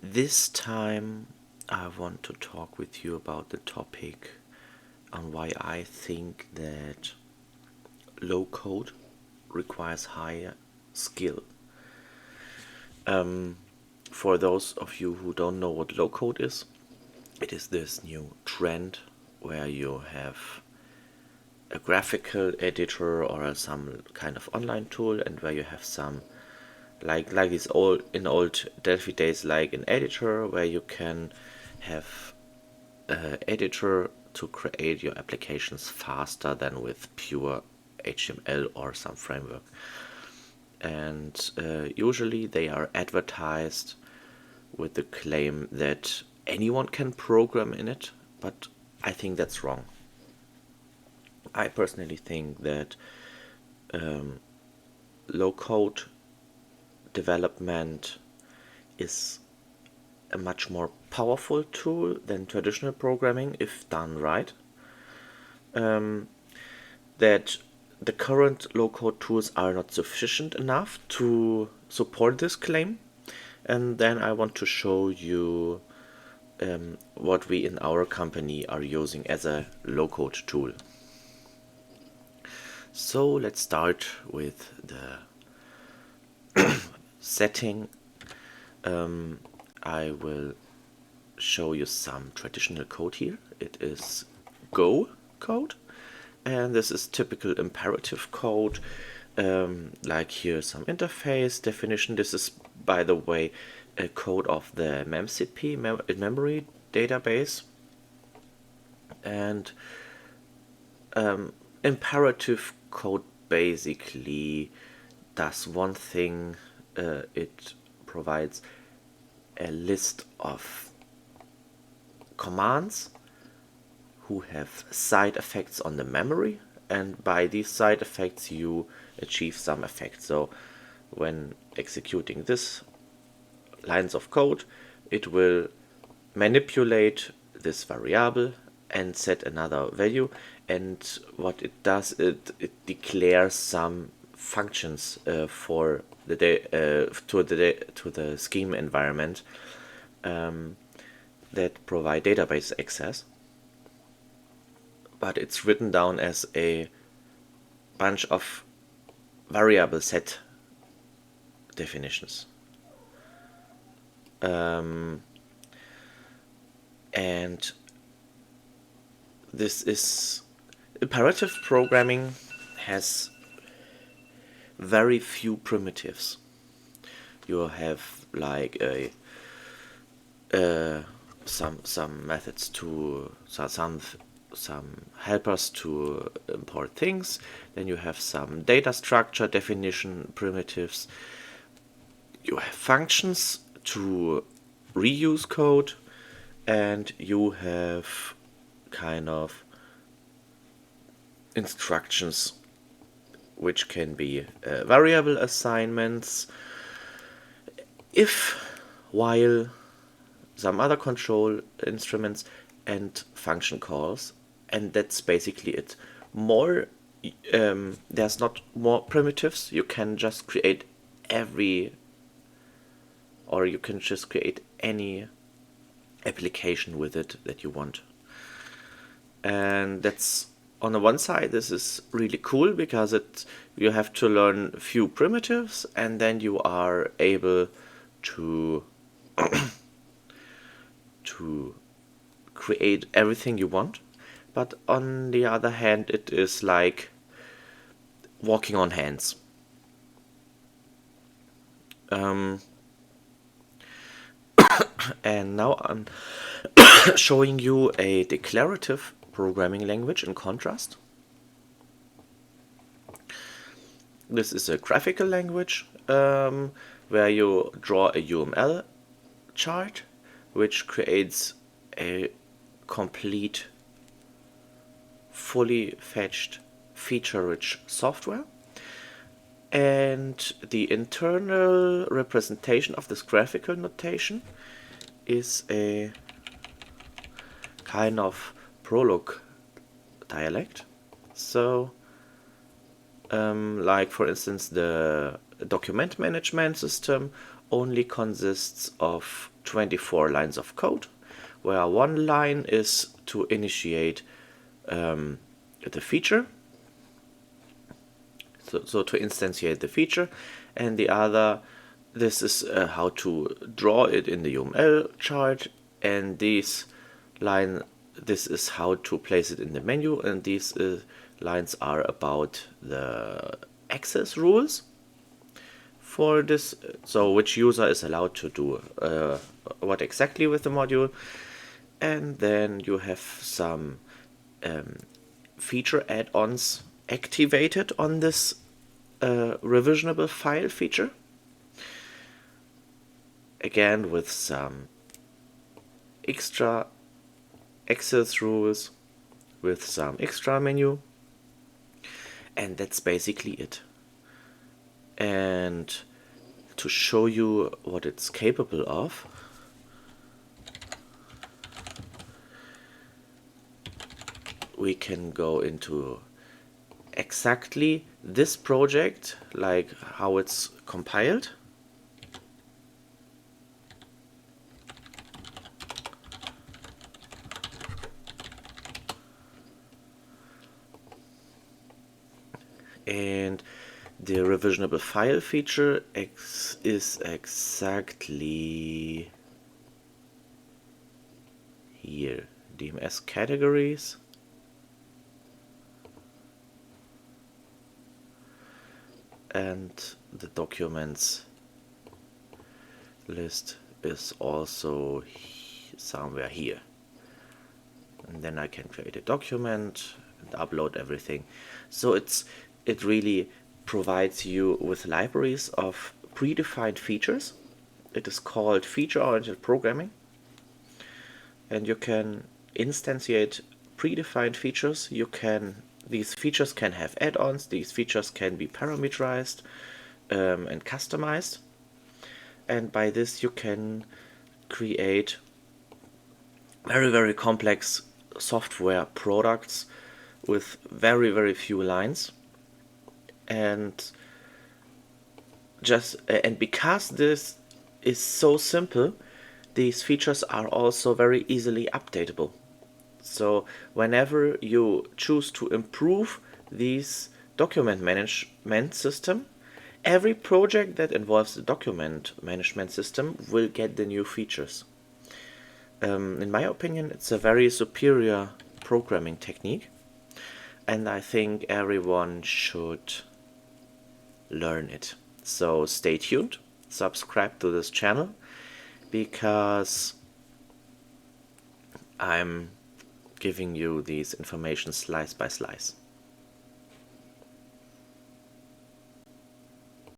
This time I want to talk with you about the topic on why I think that low code requires higher skill. For those of you who don't know what low code is, it is this new trend where you have a graphical editor or some kind of online tool, and where you have some like this old in old Delphi days, like an editor where you can have an editor to create your applications faster than with pure HTML or some framework. And usually they are advertised with the claim that anyone can program in it, but I think that's wrong. I personally think that low code development is a much more powerful tool than traditional programming if done right. That the current low-code tools are not sufficient enough to support this claim. And then I want to show you what we in our company are using as a low-code tool. So let's start with the setting. I will show you some traditional code here. It is Go code, and this is typical imperative code. Like here some interface definition. This is, by the way, a code of the memcpy memory database. And imperative code basically does one thing. It provides a list of commands who have side effects on the memory, and by these side effects you achieve some effect. So when executing this lines of code, it will manipulate this variable and set another value, and what it does, it declares some functions for the to the scheme environment that provide database access. But it's written down as a bunch of variable set definitions. And this is imperative programming has very few primitives. You have like a some methods to some helpers to import things. Then you have some data structure definition primitives. You have functions to reuse code, and you have kind of instructions which can be variable assignments, if, while, some other control instruments, and function calls. And that's basically it. More there's not more primitives. You can just create any application with it that you want. And that's, on the one side, this is really cool because you have to learn a few primitives, and then you are able to to create everything you want. But on the other hand, it is like walking on hands. And now I'm showing you a declarative programming language in contrast. This is a graphical language where you draw a UML chart, which creates a complete, fully fetched, feature-rich software. And the internal representation of this graphical notation is a kind of Prolog dialect. So, like for instance, the document management system only consists of 24 lines of code, where one line is to initiate the feature, so to instantiate the feature, and the other, this is how to draw it in the UML chart, and this is how to place it in the menu, and these lines are about the access rules for this, so which user is allowed to do what exactly with the module. And then you have some feature add-ons activated on this revisionable file feature, again with some extra access rules, with some extra menu, and that's basically it. And to show you what it's capable of, we can go into exactly this project, like how it's compiled. And the revisionable file feature is exactly here. DMS categories. And the documents list is also somewhere here. And then I can create a document and upload everything. So it really provides you with libraries of predefined features. It is called feature-oriented programming. And you can instantiate predefined features. These features can have add-ons, these features can be parameterized and customized, and by this you can create very, very complex software products with very, very few lines. And because this is so simple, these features are also very easily updatable. So whenever you choose to improve this document management system, every project that involves the document management system will get the new features. In my opinion, it's a very superior programming technique, and I think everyone should learn it. So stay tuned, subscribe to this channel, because I'm giving you these information slice by slice.